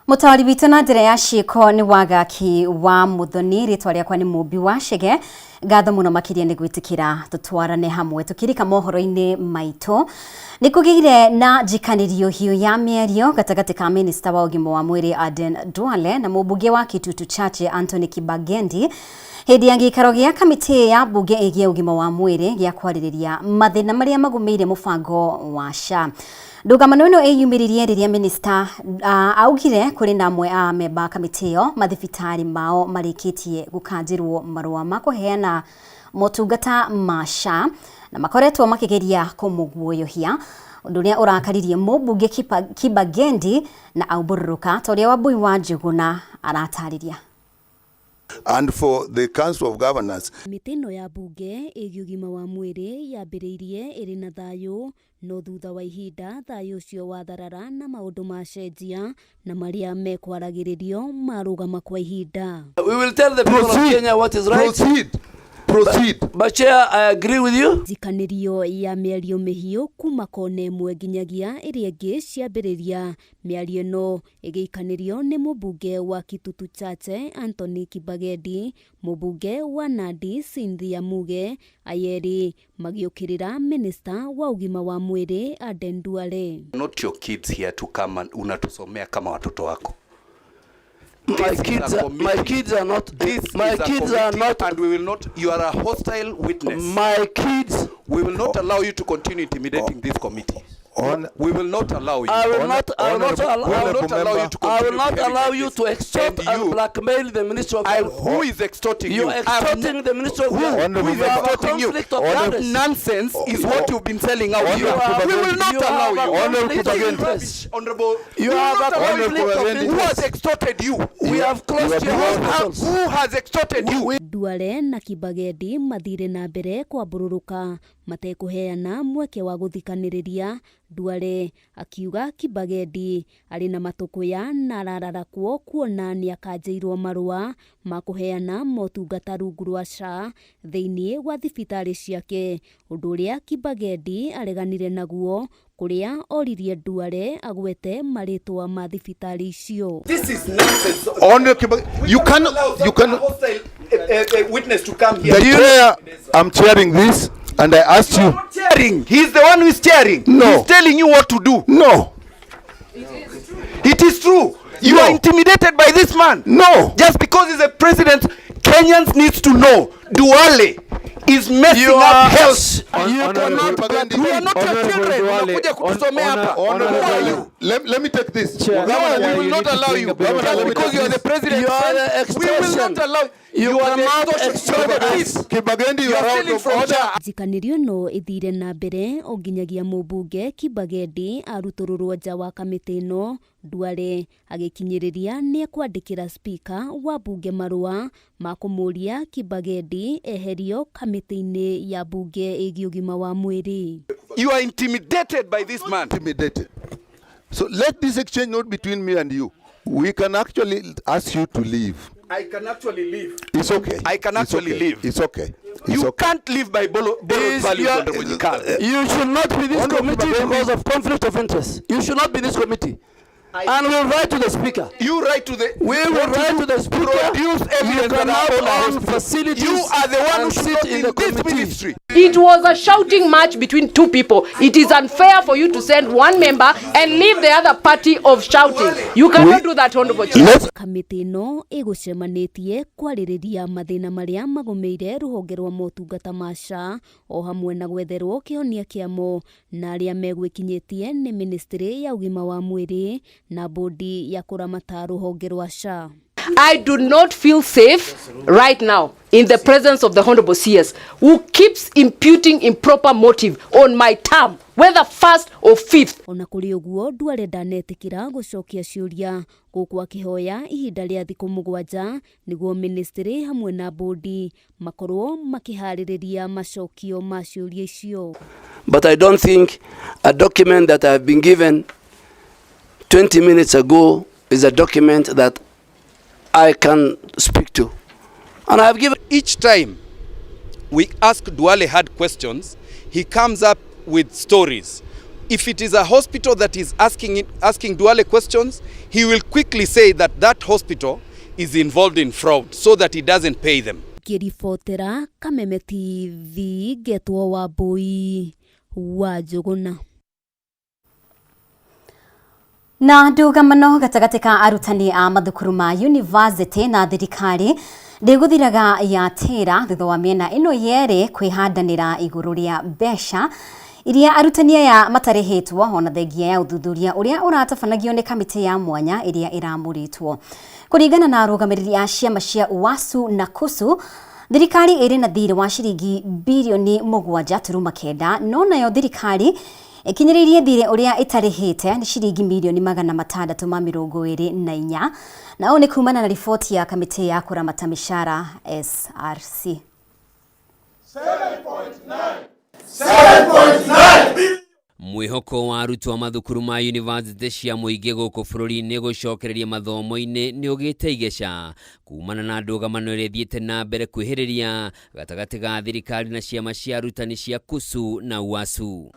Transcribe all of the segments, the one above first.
Mutawari witũ na njĩra ya ciĩko nĩ Wagaki wa Muthoni, rĩtwa rĩakwa nĩ Mũmbi wa Chege. Ngatho mũno makĩria nĩ gwĩtĩkĩra tũtwarane hamwe tũkĩrika mohoro-inĩ maitũ. Nĩ kũgĩire na njikanĩrio hiũ ya mĩario gatagatĩ ka Minister wa ũgima wa mwĩrĩ Aden Duale na mũmbunge wa Kitutu Chache Anthony Kibagendi hĩndĩ ya gĩikaro gĩa kamĩtĩ ya mbunge ĩgiĩ ũgima wa mwĩrĩ gĩa kwarĩrĩria mathĩna marĩa magũmĩire mũbango wa SHA. Ndũgamano ĩno ĩyumĩririe rĩrĩa minister augire kũrĩ na amwe a memba kamĩtĩ ĩyo mathibitarĩ mao marĩkĩtie gũkanjĩrwo marũa ma kũheana motungata ma SHA na makoretwo makĩgeria kũmũguoyohia, ũndũ ũrĩa ũrakaririe mũmbunge Kibagendi na aumbururuka ta ũrĩa Wambui wa Njuguna aratarĩria. And for the Council of Governors. Mitino ya bunge ĩgiĩ ũgima wa mwĩrĩ yambĩrĩirie ĩrĩ na thayũ, no thutha wa ihinda thayũ ũcio watharara na maũndũ macenjia na marĩa mekwaragĩrĩrio marũgama kwa ihinda. We will tell the people of Kenya what is right. Proceed. But Chair, I agree with you. Njikanĩrio ya mĩario mĩhiũ kuma kona ĩmwe nginyagia ĩrĩa ĩngĩ ciambĩrĩria. Mĩario ĩno ĩgĩikanĩrio nĩ mũmbunge wa Kitutu Chache Anthony Kibagendi, mũmbunge wa Nandi Cynthia Muge, ayeri magĩũkĩrĩra minister wa ũgima wa mwĩrĩ Aden Duale. Not your kids here to come and unatusomea kama watoto wako. My kids are not. My kids are not. And we will not. You are a hostile witness. My kids. We will not allow you to continue intimidating this committee. We will not allow you. I will not allow you to. I will not allow you to extort and blackmail the Minister of Health. Who is extorting you? You are extorting the Minister of Health. Who is extorting you? Nonsense is what you've been selling out here. We will not allow you. Honorable. You have a conflict of interest. Who has extorted you? We have closed your hospitals. Who has extorted you? Duale na Kibagendi mathire na mbere kwambũrũrũka matekũheana mweke wa gũthikanĩrĩria. Duale akiuga Kibagendi arĩ na matũkũya na arararakwo kuona nĩ akanjĩirwo marũa ma kũheana motungata rungu rwa SHA thĩinĩ wa thibitarĩ ciake, ũndũ ũrĩa Kibagendi areganire naguo, kũrĩa oririe Duale agwete marĩtwa ma thibitarĩ icio. This is nonsense. You cannot Witness to come here. The chair, I'm chairing this, and I asked you. Not chairing. He's the one who is chairing. No. He's telling you what to do. No. It is true. You are intimidated by this man. No. Just because he's a president, Kenyans needs to know Duale is messing up health. You are not your children. Let me take this. No, we will not allow you. Just because you are the president, you are the extortion. We will not allow you are not extortion. Kibagendi, you are out of order. Njikanĩrio no ĩthire na mbere o nginyagia mũmbunge Kibagendi arutũrũrwo nja wa kamĩtĩ ĩno. Duale agĩkinyĩrĩria nĩ ekwandĩkĩra speaker wa bunge marũa ma kũmũria Kibagendi eherio kamĩtĩ-inĩ ya bunge ĩgiĩ ũgima wa mwĩrĩ. You are intimidated by this man. Intimidated. So let this exchange not between me and you. We can actually ask you to leave. I can actually leave. It's okay. I can actually leave. It's okay. You can't live by borrowed values. You should not be this committee because of conflict of interest. You should not be this committee. And we'll write to the speaker. You write to the. We will write to the speaker. Produce evidence that own facilities. You are the one who sit in the this committee. ministry. It was a shouting match between two people. It is unfair for you to send one member and leave the other party of shouting. You cannot do that, Honorable Chair. Kamĩtĩ ĩno ĩgũcemanĩtie kwarĩrĩria mathĩna marĩa magũmĩire rũhonge rwa motungata ma SHA o hamwe na gwetherwo kĩhonia kĩamo, na arĩa megwĩkinyĩtie nĩ ministry ya ũgima wa mwĩrĩ na bodi ya kũramata rũhonge rwa SHA. I do not feel safe right now in the presence of the Honorable CS, who keeps imputing improper motive on my term, whether first or fifth. Ona kũrĩ ũguo Duale ndanetĩkĩra gũcokia ciũria, gũkũ akĩhoya ihinda rĩa thikũ 7 nĩguo ministry hamwe na bodi makorwo makĩharĩrĩria macokio ma ciũria icio. But I don't think a document that I have been given 20 minutes ago is a document that I can speak to. And I have given. Each time we ask Duale hard questions, he comes up with stories. If it is a hospital that is asking Duale questions, he will quickly say that that hospital is involved in fraud so that he doesn't pay them. Kiribotera Kameme TV Getwo Wambui wa Njuguna. Na ndũgamano gatagatĩ ka arutani a mathukuru ma university na thirikari ndĩgũthiraga yatĩra thutha wa mĩena ĩno yerĩ kwĩhandanĩra igũrũ rĩa mbeca iria arutani aya matarĩhĩtwo ona thengia ya ũthuthuria ũrĩa ũratabanagio nĩ kamĩtĩ ya mwanya ĩrĩa ĩramũrĩtwo. Kũringana na arũgamĩrĩri a ciama cia UASU na KUSU, thirikari ĩrĩ na thirĩ wa ciringi birioni 7.9, no nayo thirikari ikinyĩrĩirie thirĩ ũrĩa ĩtarĩhĩte nĩ ciringi milioni 624, na ũũ nĩ kumana na riboti ya kamĩtĩ ya kũramata mĩcara SRC. 7.9 Mwihoko wa arutwo a mathukuru ma university cia mũingĩ gũkũ bũrũri-inĩ gũcokereria mathomo-inĩ nĩ ũgĩte igeca kumana na ndũgamano ĩrĩa ĩthiĩte na mbere kwĩhĩrĩria gatagatĩ ga thirikari na ciama cia arutani cia KUSU na UASU.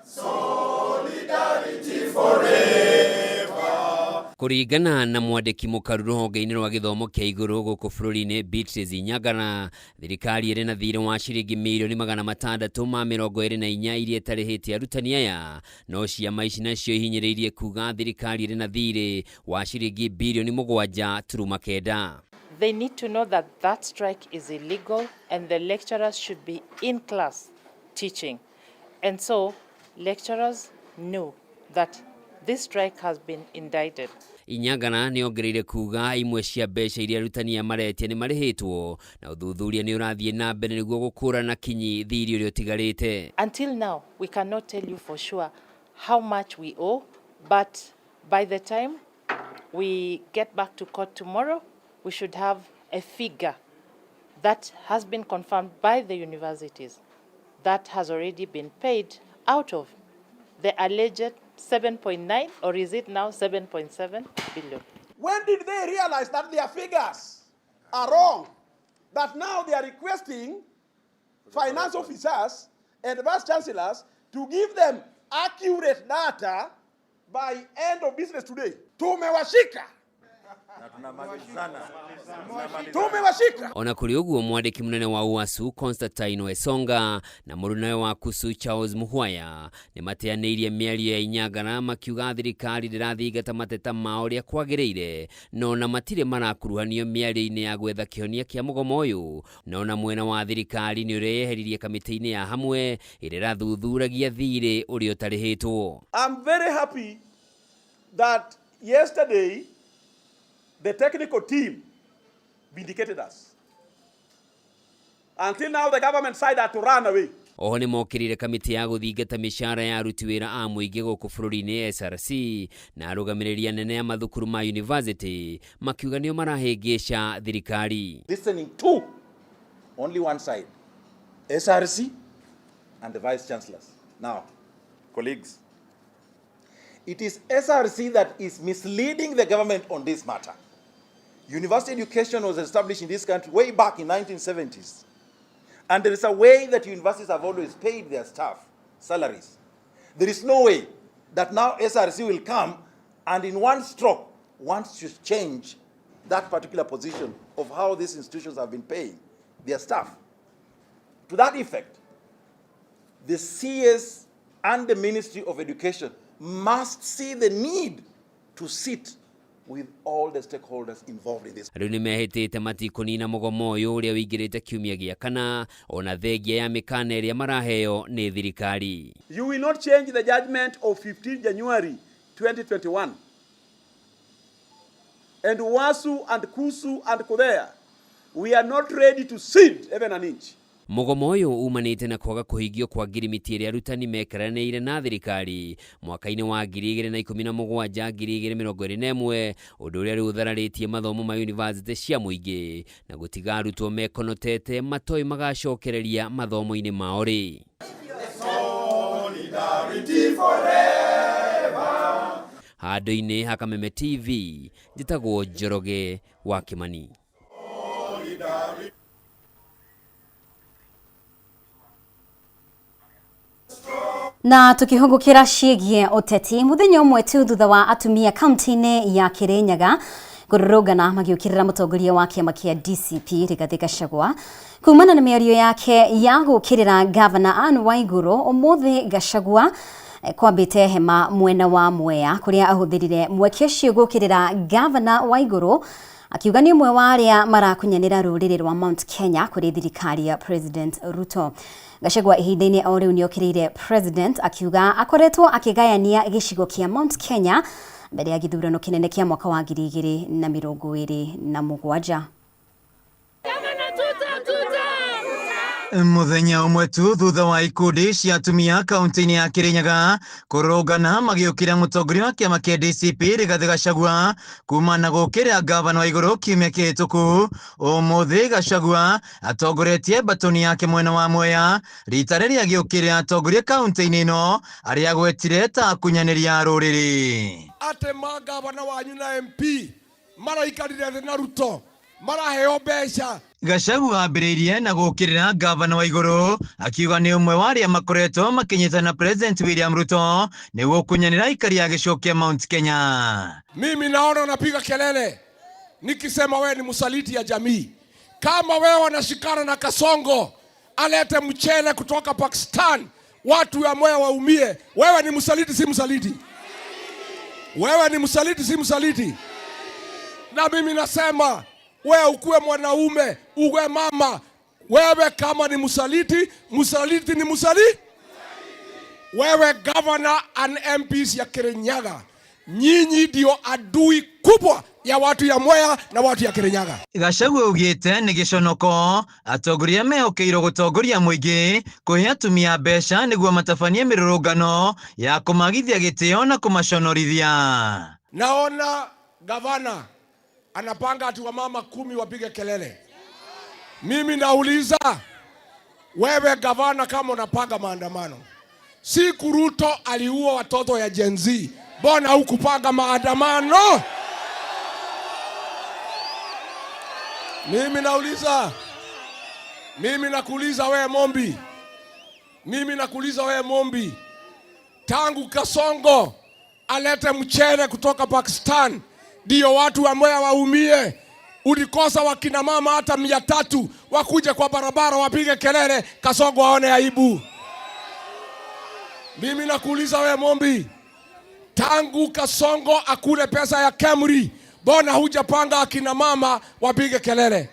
Kũringana na mwandĩki mũkaru rũhonge-inĩ rwa gĩthomo kĩa igũrũ gũkũ bũrũri-inĩ Beatrice Nyagana, thirikari ĩrĩ na thirĩ wa ciringi milioni 624 iria ĩtarĩhĩte arutani aya, no ciama ici nacio ihinyĩrĩirie kuga thirikari ĩrĩ na thirĩ wa ciringi birioni 7.9. They need to know that that strike is illegal and the lecturers should be in class teaching. And so lecturers knew that this strike has been indicted. Inyagana nĩ ongereire kuga imwe cia mbeca iria arutani maretia nĩ marĩhĩtwo na ũthuthuria nĩ ũrathiĩ na mbere nĩguo gũkũrana kinyi thirĩ ũrĩa ũtigarĩte. Until now, we cannot tell you for sure how much we owe, but by the time we get back to court tomorrow, we should have a figure that has been confirmed by the universities that has already been paid out of the alleged 7.9, or is it now 7.7 billion? When did they realize that their figures are wrong? That now they are requesting finance officers and vice chancellors to give them accurate data by end of business today. Tumewashika. Ona kuri ũguo mwandĩki mũnene wa UASU Constantine Wesonga na mũrũnawe wa KUSU Charles Muhwaya nĩ mateanĩirie mĩario ya Inyagana makiuga thirikari ndĩrathingata mateta mao ũrĩa kwagĩrĩire, no na matirĩ marakuruhanio mĩario-inĩ ya gwetha kĩhonia kĩa mũgomo ũyũ, no na mwena wa thirikari nĩ ũreyeheririe kamĩtĩ-inĩ ya hamwe ĩrĩa ĩrathuthuragia thirĩ ũrĩa ũtarĩhĩtwo. I'm very happy that yesterday the technical team vindicated us. Until now, the government side had to run away. Oho nĩ mokĩrire kamĩtĩ ya gũthingata mĩcara ya aruti wĩra a mũingĩ gũkũ bũrũri-inĩ SRC na arũgamĩrĩri anene ya mathukuru ma university makiuga nĩo marahĩngĩca thirikari. Listening to only one side, SRC and the vice chancellors. Now, colleagues, it is SRC that is misleading the government on this matter. University education was established in this country way back in 1970s. And there is a way that universities have always paid their staff salaries. There is no way that now SRC will come and in one stroke wants to change that particular position of how these institutions have been paying their staff. To that effect, the CS and the Ministry of Education must see the need to sit with all the stakeholders involved in this. Rĩu nĩ mehĩtĩte matikũnina mũgomo ũyũ ũrĩa ũingĩrĩte kiumia gĩa kana ona thengia ya mĩkana ĩrĩa maraheo nĩ thirikari. You will not change the judgment of 15 January 2021. And UASU and KUSU and KUDEA, we are not ready to cede even an inch. Mũgomo ũyũ umanĩte na kwaga kũhingio kwa ngirimiti ĩrĩa arutani mekaranĩire na thirikari mwaka-inĩ wa 2017-2021, ũndũ ũrĩa rĩu ũthararĩtie mathomo ma university cia mũingĩ na gũtiga arutwo mekonotete matoĩ magacokereria mathomo-inĩ mao rĩ. Handũ-inĩ ha Kameme TV, njĩtagwo Njoroge wa Kimani. Strong. Na tukihungukira ciĩgiĩ ũteti muthenya ũmwe tu thutha wa atumia kaunti-inĩ ya Kirinyaga kũrũrũngana magĩũkĩrĩra mũtongoria wa kĩama kĩa DCP Rigathi Gachagua kumana na mĩario yake ya gũkĩrĩra Gavana Anne Waiguru. Ũmũthĩ Gachagua kwambĩte hema mwena wa Mwea kũrĩa ahũthĩrire mweke ũcio gũkĩrĩra Gavana Waiguru akiuga nĩ ũmwe wa arĩa marakunyanĩra rũrĩrĩ rwa Mount Kenya kũrĩ thirikari ya President Ruto. Gachagua ihinda-inĩ o rĩu nĩokĩrĩire President akiuga akoretwo akĩgayania gĩcigo kĩa Mount Kenya mbere ya gĩthurano kĩnene kĩa mwaka wa 2027. Muthenya umwe tu thutha wa ikundi cia atumia kaunti-inĩ ya Kirinyaga kũrũngana magĩũkĩra mũtongoria wa kĩama kĩa DCP Rigathi Gachagua kumana gũkĩrĩra Gavana Waiguru kiumia kĩhĩtũku. Ũmũthĩ Gachagua atongoretie batoni yake mwena wa Mwea rita rĩrĩa agĩũkĩrĩra atongoria kaunti-inĩ ĩno arĩa agwetire ta kunyanĩria rũrĩrĩ. Ate magavana wanyu na MP maraikarire thĩ na Ruto maraheo mbeca. Gachagua ambĩrĩirie na gũkĩrĩra Gavana Waiguru akiuga nĩ ũmwe wa arĩa makoretwo makinyitana President William Ruto nĩguo kunyanĩra aikari ya gĩcigo kĩa Mount Kenya. Mimi naona unapiga kelele nikisema wewe ni msaliti ya jamii. Kama wewe wanashikana na Kasongo alete mchele kutoka Pakistan watu ya Mwea waumie, wewe ni msaliti si msaliti? Wewe ni msaliti si msaliti? Na mimi nasema wewe ukuwe mwanaume, uwe mama, wewe kama ni msaliti, msaliti ni msaliti. Wewe governor and MPs ya Kirinyaga, nyinyi ndio adui kubwa ya watu ya Mwea na watu ya Kirinyaga. Gachagua ugĩte nĩ gĩconoko atongoria mehokeirwo gũtongoria mũingĩ kũhe atumia mbeca nĩguo matabanie mĩrũrũngano ya kũmagithia gĩtĩo na kũmaconorithia. Naona gavana anapanga ati wamama 10 wapige kelele. Mimi nauliza wewe gavana, kama unapanga maandamano, siku Ruto aliua watoto ya Gen Z, mbona hukupanga maandamano? Mimi nauliza, mimi nakuuliza wewe Mombi, mimi nakuuliza wewe Mombi, tangu Kasongo alete mchele kutoka Pakistan ndio watu wa Mwea waumie, ulikosa wakina mama hata 300 wakuje kwa barabara wapige kelele Kasongo aone aibu. Mimi nakuuliza wewe Mombi, tangu Kasongo akule pesa ya Kemri, mbona hujapanga akina mama wapige kelele?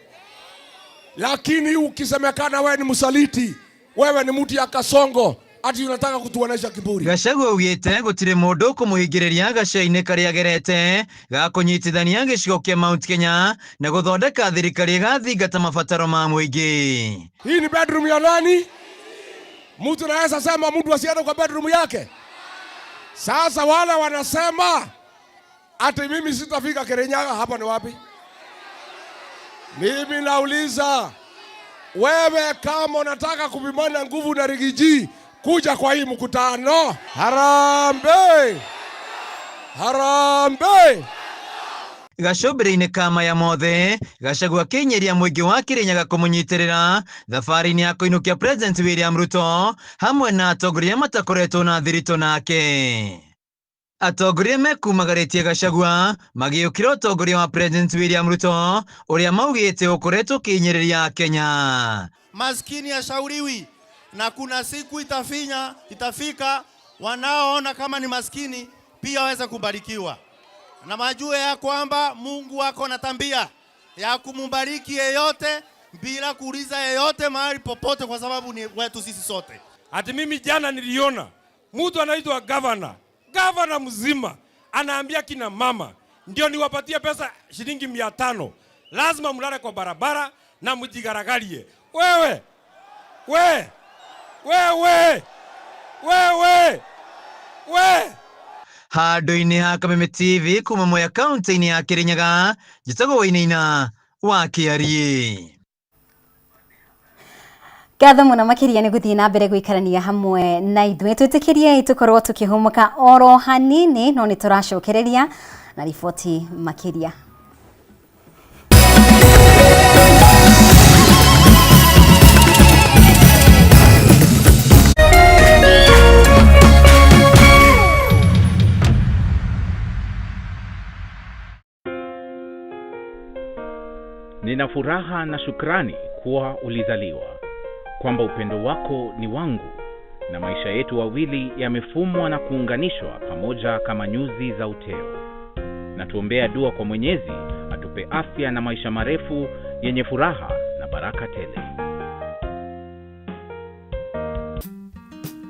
Lakini ukisemekana wewe ni msaliti, wewe ni mtu ya Kasongo, ati unataka kutuonesha kiburi. Gachagua ugĩte gũtirĩ mũndũ kũmũhingĩrĩria gacainĩ karĩa agerete ga kũnyitithania gĩcigo kĩa Mount Kenya na gũthondeka thirikari ĩgathingata mabataro ma mũingĩ. Hii ni bedroom ya nani? Mtu anaweza sema mtu asiende kwa bedroom yake? Sasa wale wanasema ati mimi sitafika Kirinyaga, hapa ni wapi? Mimi nauliza wewe, kama unataka kupimana nguvu na Rigiji, kuja kwa hii mkutano. Harambe! Harambe! Gacũmbĩrĩ-inĩ ka maya mothe Gachagua akĩnyĩria mũingĩ wa Kirinyaga kũmũnyitĩrĩra thabarĩ-inĩ ya kũinũkia President William Ruto hamwe na atongoria matakoretwo na thiritũ nake. Atongoria mekumagarĩtie Gachagua magĩũkĩra ũtongoria wa President William Ruto ũrĩa maugĩte ũkoretwo ũkĩhinyĩrĩria Kenya. Maskini hashauriwi, na kuna siku itafika wanaoona kama ni maskini pia waweze kubarikiwa. Na majue ya kwamba Mungu wako na tabia ya kumbariki yeyote bila kuuliza yeyote mahali popote, kwa sababu ni wetu sisi sote. Ati mimi jana niliona mtu anaitwa governor mzima anaambia kina mama ndio niwapatie pesa shilingi 500 lazima mlale kwa barabara na mjigaragalie. Wewe handũ-inĩ ha Kameme TV kuma Mwea kaunti-inĩ ya Kirinyaga, njĩtagwo Wainaina wa Kĩarie. Ngatho mũno makĩria nĩ gũthiĩ na mbere gũikarania hamwe na ithuĩ. Twĩtĩkĩriei tũkorwo tũkĩhũmũka oro hanini, no nĩ tũracokereria na riboti makĩria. Nina furaha na shukrani kuwa ulizaliwa, kwamba upendo wako ni wangu, na maisha yetu wawili yamefumwa na kuunganishwa pamoja kama nyuzi za uteo. Na tuombea dua kwa Mwenyezi atupe afya na maisha marefu yenye furaha na baraka tele.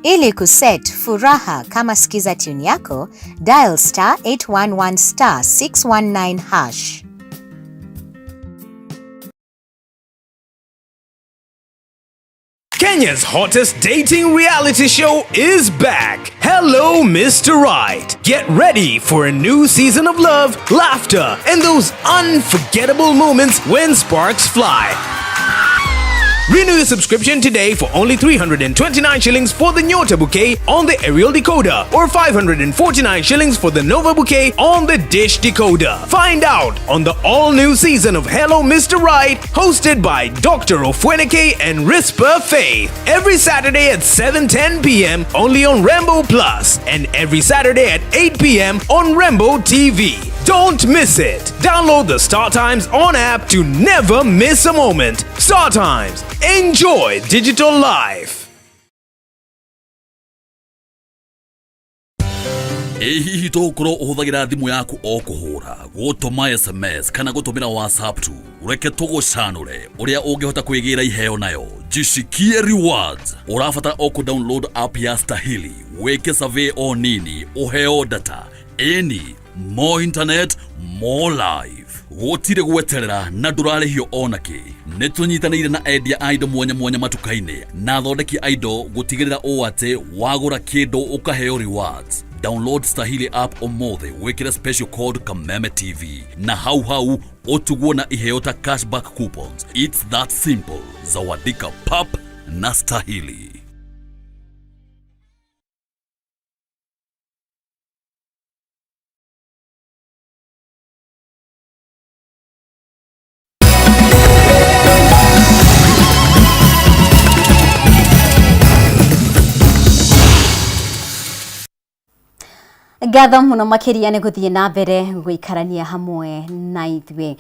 Ili kuset furaha kama sikiza tune yako, dial *811 *619#. Kenya's hottest dating reality show is back. Hello, Mr. Right. Get ready for a new season of love, laughter, and those unforgettable moments when sparks fly. Renew your subscription today for only 329 shillings for the Nyota bouquet on the aerial decoder, or 549 shillings for the Nova bouquet on the dish decoder. Find out on the all-new season of Hello Mr. Right, hosted by Dr. Ofweneke and Rispa Faith. Every Saturday at 7:10 p.m. only on Rainbow Plus, and every Saturday at 8 p.m. on Rainbow TV. Don't miss it. Download the Star Times On app to never miss a moment. Star Times. Enjoy digital life. Hihi tokoro uhuthagira thimu yaku o kuhura, gutuma SMS kana gutumira WhatsApp tu. Ureke tugucanure uria ungihota kwigira iheo nayo. Jishikie rewards. Urafata o ku download app ya Stahili. Weke survey o nini, uheo data. More internet, more life. Gotire gweterera na ndurarihio onake. Netunyitanire na endia indo mwanya matukaine na thondeki indo gutigirira o ate wagura kindu ukaheo rewards. Download Stahili app omothe wekira special code Kameme TV na hau otugwo na iheo ta cashback coupons. It's that simple. Zawadika pap na Stahili. Gatho muno makiria ni guthie na mbere guikarania hamwe na ithwe.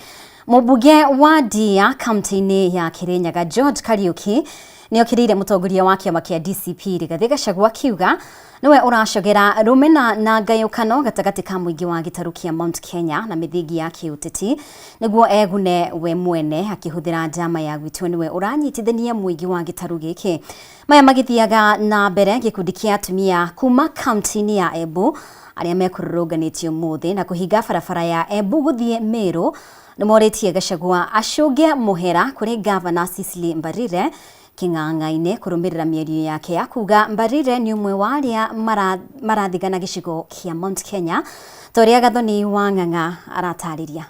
Mubuge wa Dia kaunti-ini ya Kirinyaga George Kariuki ni okirire mutongoria wa kiama kia DCP Rigathi Gachagua kiuga niwe uracogera rumena na ngayukano gatagati ka muingi wa gitaru kia Mount Kenya na mithingi ya kiuteti niguo egune we mwene akihuthira njama ya gwitwo niwe uranyitithania muingi wa gitaru giki. Maya magithiaga na mbere gikundi kia atumia kuma kaunti-ini ya Embu aria mekurũganĩtio muthi na kuhinga barabara ya Embu guthie Meru nimoritie Gachagua acunge muhera kuri Governor Cecily Mbarire king'ang'a-inĩ kurumirira mĩario yake ya kuga Mbarire ni umwe wa aria marathigana gicigo kia Mount Kenya toria Gathoni wa Ng'ang'a aratariria.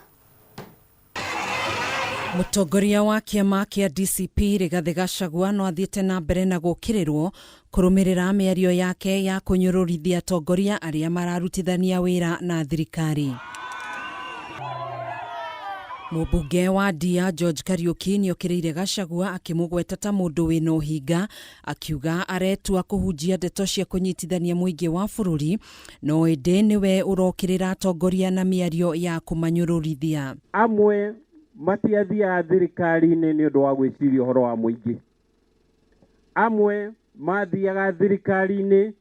Mutongoria wa kiama kia DCP Rigathi Gachagua no athiete na mbere na gukirirwo kurumirira mĩario yake ya kunyururithia atongoria aria mararutithania wira na thirikari. Mubunge wa Dia George Kariuki ni okiriire Gachagua akimugweta ta mundu wina uhinga akiuga aretua kuhunjia ndeto cia kunyitithania muingi wa bururi no ende niwe urokirira atongoria na mĩario ya kumanyururithia. Amwe matiathia thirikari-inĩ nĩ ũndũ wa gwĩciria ũhoro wa mũingĩ. Amwe mathiaga thirikari-inĩ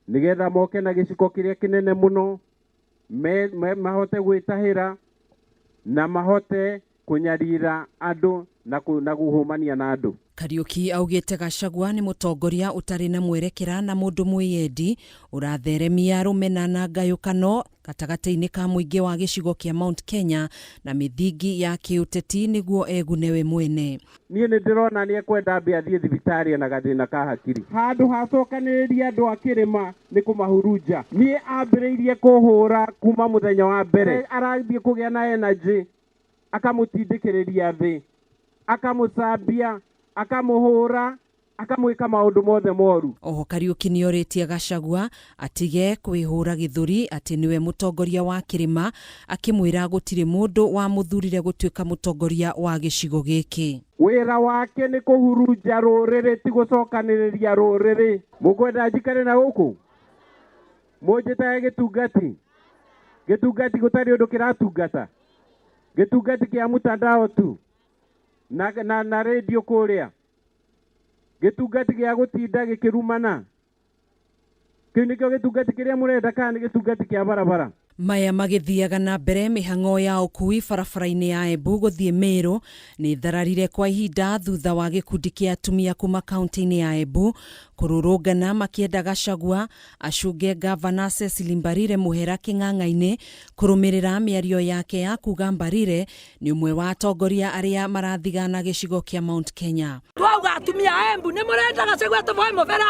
nĩgetha moke na gĩciko kĩrĩa kĩnene mũno mahote gwĩtahĩra na mahote kunyarira andũ na guhumania na andũ. Kariuki augite Gachagua ni mutongoria utari na mwerekera na mundu mwiyendi uratheremia rumena na ngayukano gatagati-ini ka muingi wa gicigo kia Mount Kenya na mithingi ya kiuteti niguo egune we mwene. Niĩ nĩ ndĩrona nĩ ekwenda ambe athiĩ thibitarĩ na gathĩna ka hakiri. Handũ hacokanĩrĩria andũ a kĩrĩma nĩ kũmahurunja. Niĩ ambĩrĩirie kũhũra kuma mũthenya wa mbere. Arathiĩ kũgĩa na energy akamũtindĩkĩrĩria thĩ akamũcambia akamuhura akamwika maundu mothe moru. Oho Kariuki ni oritie Gachagua atige kwihura githuri ati niwe mutongoria wa kirima akimwira gutire mundu wa muthurire gutuika mutongoria wa gicigo giki. Wira wake ni kuhurunja ruriri ti gucokaniriria ruriri. Mukwenda njikare na guku mujita gitungati gutari undu kiratungata gitungati kia mutandao tu na radio kuria gitungati gia gutinda gikirumana kiu nikio gitungati kiria murenda kana gitungati kia barabara. Maya magithiaga na mbere mihang'o ya ukui barabara-inĩ ya Embu guthie Meru ni thararire kwa ihinda thutha wa gikundi kia atumia kuma kaunti-inĩ ya Embu kururungana makienda Gachagua acunge gavana Cecily Mbarire muhera king'ang'a-inĩ kurumirira mĩario yake ya kuga Mbarire ni umwe wa atongoria aria marathigana gicigo kia Mount Kenya. Twauga atumia a Embu ni murenda Gachagua tumoe mubera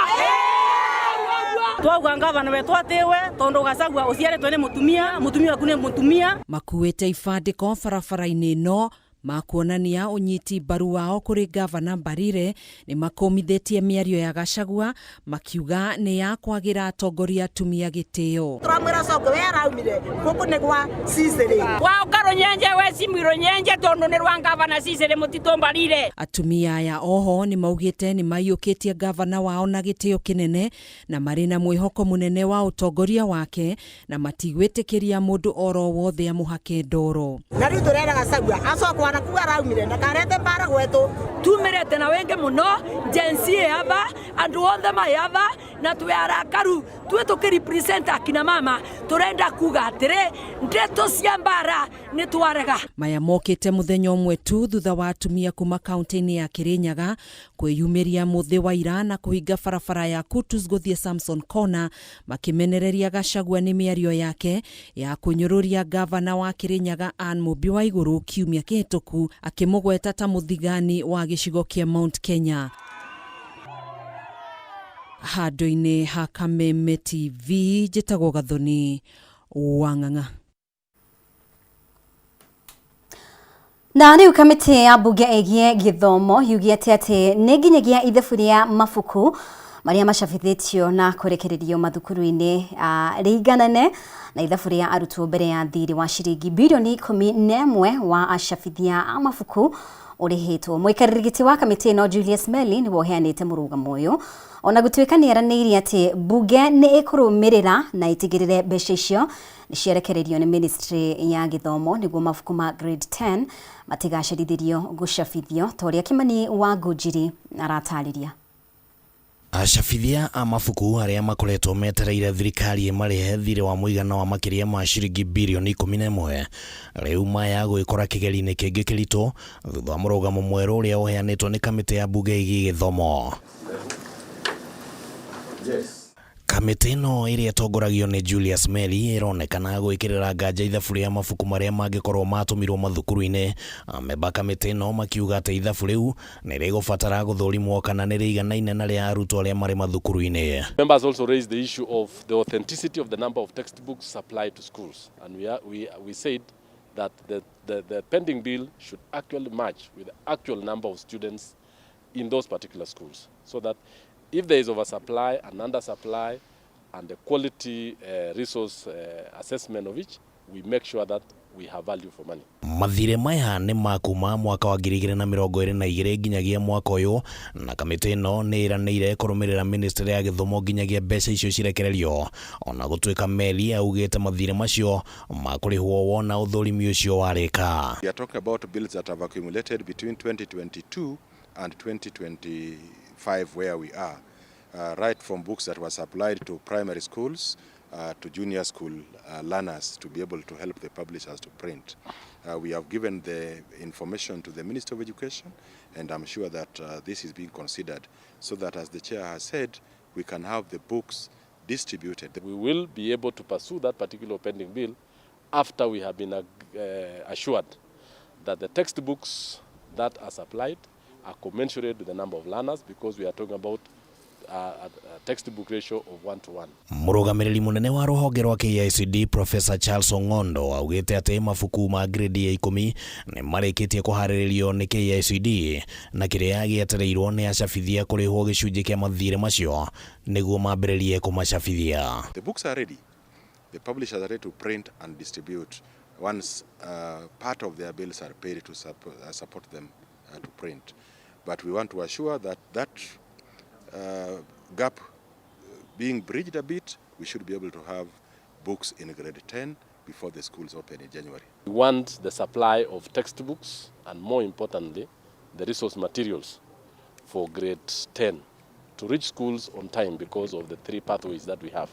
twauga gavana wetu atiwe tondu Gachagua uciaritwe ni mutumia waku ni mutumia. Makuite ibandĩko barabara-inĩ no makuonania unyiti mbaru wao kuri gavana Mbarire ni makomithitie mĩario ya Gachagua makiuga ni ya kwagira atongoria atumia gitio. Turamwira coke we araumire guku ni gwa Cicely wa ukarunyenje we cimirunyenje tondu ni rwa gavana Cicely mutito Mbarire. Atumia aya oho ni maugite ni maiyukitie gavana wao na gitio kinene na mari na mwihoko munene wa utongoria wake na matigwitikiria mundu oro wothe amuhake ndoro. Na riu turenda Gachagua acokwa kuga raumire ndakarete mbara gwetu tumirete na wenge muno jensi ava andu othe mayava na tuyarakaru twe tukirepresent akina mama turenda kuga atiri ndeto cia mbara ni twarega. Maya mokite muthenya umwe tu thutha wa atumia kuma kaunti-inĩ ya Kirinyaga kwiyumiria muthi wa ira na kuhinga barabara ya Kutus guthie Samson Corner makimenereria Gachagua ni mĩario yake ya kunyururia gavana wa Kirinyaga Embu Waiguru kiumia kihituku akimugweta ta muthigani wa gicigo kia Mount Kenya. Handũ-inĩ ha Kameme TV njĩtagwo Gathoni Wang'ang'a. Na riu kamiti ya bunge ĩgiĩ gĩthomo yugĩte atĩ nĩ nginyagia ithabu rĩa mabuku maria macabithĩtio na kũrekererio mathukuru-inĩ rĩiganane na ithabu rĩa arutwo mbere ya thirĩ wa ciringi bilioni 11 wa acabithia a mabuku ũrĩhĩtwo. Mũikarĩri gĩtĩ wa kamĩtĩ ĩno Julius Meli nĩwe ũheanĩte mũrũgamo ũyũ, ona gũtuĩka nĩeranĩire atĩ bunge nĩ ĩkũrũmĩrĩra na ĩtigĩrĩre mbeca icio nĩciarekererio nĩ Ministry ya Gĩthomo nĩguo mabuku ma grade 10 matigacĩrithirio gũcabithio ta ũrĩa Kimani wa Ngũnjiri aratarĩria. Acabithia a mabuku aria makoretwo metereire thirikari marĩhe thirĩ wa mũigana wa makĩria ma ciringi bilioni 11 rĩu maya gwĩkora kĩgeri-inĩ kĩngĩ kĩritũ thutha wa mũrũgamo mwerũ ũrĩa ũheanĩtwo nĩ kamĩtĩ ya bunge ĩgiĩ gĩthomo. Kamĩtĩ ĩno ĩrĩa ĩtongoragio nĩ Julius Meli ĩronekana gwĩkĩrĩra nganja ithabu rĩa mabuku marĩa mangĩkorwo matũmirwo mathukuru-inĩ. Amemba kamĩtĩ ĩno makiuga atĩ ithabu rĩu nĩ rĩgũbatara gũthũrimwo kana nĩ rĩiganaine na rĩa arutwo arĩa marĩ mathukuru-inĩ. Members also raised the issue of the authenticity of the number of textbooks supplied to schools, and we said that the pending bill should actually match with the actual number of students in those particular schools, so that if there is oversupply and undersupply and the quality resource assessment of each, we make sure that we have value for money. Mathire maya nĩ makuma mwaka wa 2022 nginyagia mwaka ũyũ, na kamĩtĩ ĩno nĩ ĩranĩire kũrũmĩrĩra Ministry ya Gĩthomo nginyagia mbeca icio cirekererio. Ona gũtuĩka Meli augĩte mathire macio makũrĩhwo wona ũthũrimi ũcio warĩka. We are talking about bills that have accumulated between 2022 and 2025 where we are. Right from books that were supplied to primary schools to junior school learners to be able to help the publishers to print. We have given the information to the Minister of Education, and I'm sure that this is being considered so that, as the chair has said, we can have the books distributed. We will be able to pursue that particular pending bill after we have been assured that the textbooks that are supplied are commensurate with the number of learners, because we are talking about a textbook ratio of 1:1. Mũrũgamĩrĩri mũnene wa rũhonge rwa KICD Professor Charles Ong'ondo augĩte atĩ mabuku ma grade ya 10 nĩ marĩkĩtie kũharĩrĩrio nĩ KICD na kĩrĩa gĩetereirwo nĩ acabithia kũrĩhwo gĩcunjĩ kĩa mathirĩ macio nĩguo mambĩrĩrie kũmacabithia. The books are ready. The publishers are ready to print and distribute once part of their bills are paid to support them to print. But we want to assure that gap being bridged a bit, we should be able to have books in grade 10 before the schools open in January. We want the supply of textbooks and, more importantly, the resource materials for grade 10 to reach schools on time because of the 3 pathways that we have.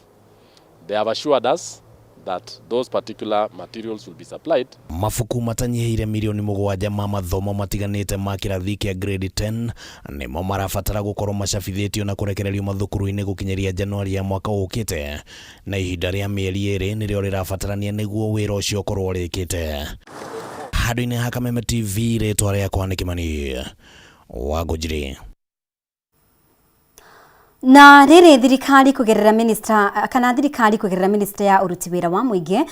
They have assured us that those particular materials will be supplied. Mafuku matanyihire milioni 7 ma mathomo matiganite ma kirathi kia grade 10 nimo marabatara gukorwo macabithitio na kurekererio mathukuru-ini gukinyeria Januari ya mwaka ukite, na ihinda ria mieri 2 nirio rirabatarania niguo wira ucio ukorwo urikite. Handũ-inĩ ha Kameme TV, rĩtwa rĩakwa nĩ Kimani Wangũnjiri. Na rĩrĩ thirikari kugerera minister ya uruti wĩra wa mũingĩ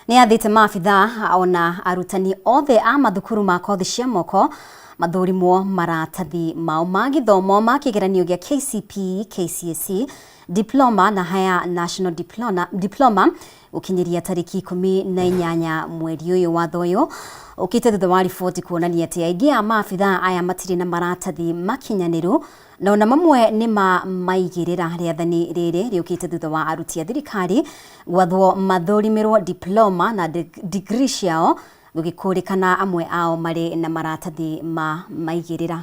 nĩ yathĩte maabitha ona arutani othe a mathukuru ma kothi cia moko mathurimwo maratathi mao ma gĩthomo ma kĩgeranio gĩa KCPE, KCSE, diploma na higher national diploma ukinyiria tariki 18 mweri ũyũ wa Thoyo. Ukite thutha wa riboti kuonania atĩ aingĩ a maabitha aya matirĩ na maratathi makinyaniru, na ona mamwe nĩ maigĩrĩra rĩathani rĩrĩ rĩũkĩte thutha wa aruti a thirikari gwathwo mathũrimirwo diploma na degree ciao gũgĩkũrĩkana amwe ao marĩ na maratathi maigĩrĩra.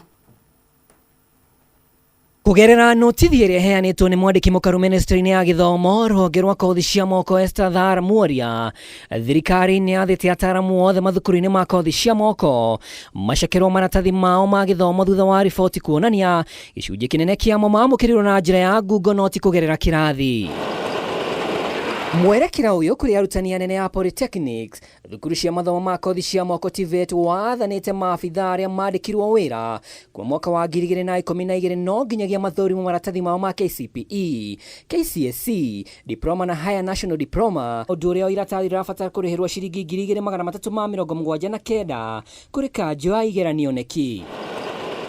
Kugerera notithi ĩrĩa heanĩtwo nĩ mwandĩki mũkaru ministry-inĩ ya gĩthomo rũhonge rwa kothi cia moko Esther Thara Muoria, thirikari nĩ yathĩte ataaramu othe mathukuru-inĩ ma kothi cia moko macekerwo maratathi mao ma gĩthomo thutha wa riboti kuonania gĩcunjĩ kĩnene kĩamo mamũkĩrirwo na njĩra ya Google no ti kũgerera kĩrathi. Mwerekera ũyũ kũrĩ arutani anene a polytechnics, thukuru cia mathomo ma kothi cia moko TVET wathanĩte maabitha arĩa mandĩkirwo wĩra kwa mwaka wa 2012 no nginyagia mathũrimwo maratathi mao ma KCPE, KCSE, diploma na higher national diploma, ũndũ ũrĩa iratathi rĩrabatara kũrĩhĩrwo ciringi 2,379 kũrĩ kanjũ ya igeranio neki.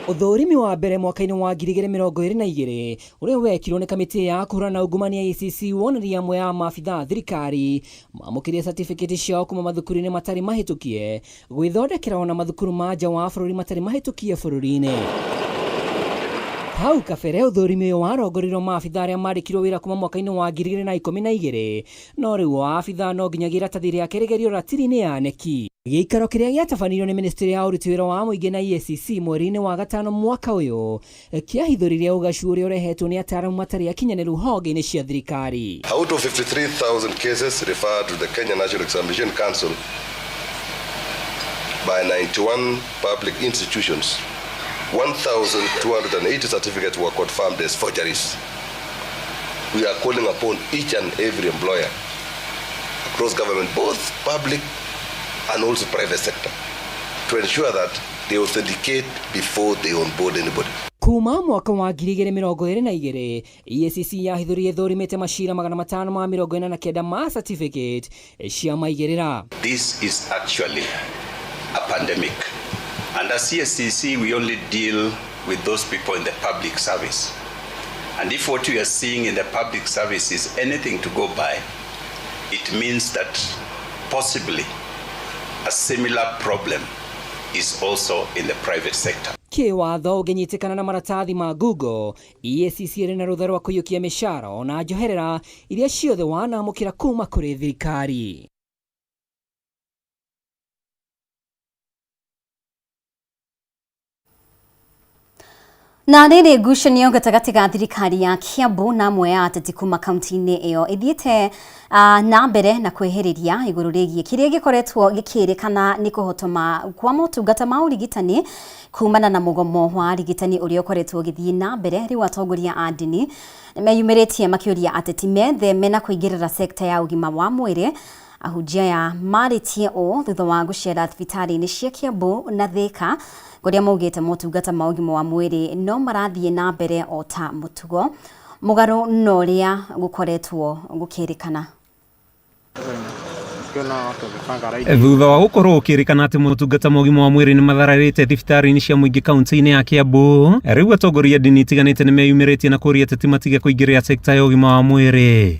Uthurimi wa mbere mwaka-inĩ wa 2022 ũrĩa wekirwo nĩ kamĩtĩ ya kũhũrana ungumania EACC woneria amwe ya maabitha thirikari mamũkĩria certificate ciao kuma mathukuru-inĩ matarĩ mahĩtũkie gwĩthondekera ona mathukuru ma nja wa bũrũri matarĩ mahĩtũkie bũrũri-inĩ. Hau kabere uthurimi ũyũ warongoreirio maabitha arĩa mandĩkirwo wĩra kuma mwaka-inĩ wa 2012 no rĩu maabitha no nginyagia iratathi rĩa kĩrĩgerio ratiri-inĩ ya neki. Gĩikaro kĩrĩa gĩatabanirio nĩ ministry ya uruti wĩra wa mũingĩ na EACC mweri-inĩ wa gatano mwaka ũyũ kĩahithũririe ũgacu ũrĩa ũrehetwo nĩ ataaramu matarĩ akinyanĩru honge-inĩ cia thirikari. Out of 53,000 cases referred to the Kenya National Examination Council by 91 public institutions, 1,280 certificates were confirmed as forgeries. We are calling upon each and every employer across government, both public and also private sector, to ensure that they authenticate before they onboard anybody. Kuma mwaka wa 2022 EACC yahithũririe thũrimĩte macira 549 ma certificate cia maigĩrĩra. This is actually a pandemic, and as EACC we only deal with those people in the public service, and if what we are seeing in the public service is anything to go by, it means that possibly a similar problem is also in the private sector. Kĩwatho ũngĩnyitĩkana na maratathi ma Google, EACC ĩrĩ na rũtha rwa kũiyũkia mĩcara ona njoherera iria ciothe wanamũkĩra kuma kũrĩ thirikari. Na rĩrĩ ngucanio gatagatĩ ga thirikari ya Kiambu na amwe ya ateti kuma kaunti-inĩ ĩyo ithiĩte na mbere na kwĩhĩrĩria igũrũ rĩgiĩ kĩrĩa gĩkoretwo gĩkĩrĩkana nĩ kũhotoma kwa motungata ma ũrigitani kumana na mũgomo wa arigitani ũrĩa ũkoretwo ũgĩthiĩ na mbere. Rĩu atongoria a ndini nĩmeyumĩrĩtie makĩũria ateti metheme na kũingĩrĩra sekta ya ũgima wa mwĩrĩ. Ahunjia ya marĩtie ũũ thutha wa gũcera thibitarĩ-inĩ cia Kiambu na Thika kũrĩa maugĩte motungata ma ũgima wa mwĩrĩ no marathiĩ na mbere o ta mũtugo mũgarũ na ũrĩa gũkoretwo gũkĩrĩkana. Thutha wa gũkorwo ũkĩrĩkana atĩ motungata ma ũgima wa mwĩrĩ nĩ mathararĩte thibitarĩ-inĩ cia mũingĩ kaunti-inĩ ya Kiambu, rĩu atongoria ndini itiganĩte nĩ meyumĩrĩtie na kũria ateti matige kũingĩrĩra sekta ya ũgima wa mwĩrĩ.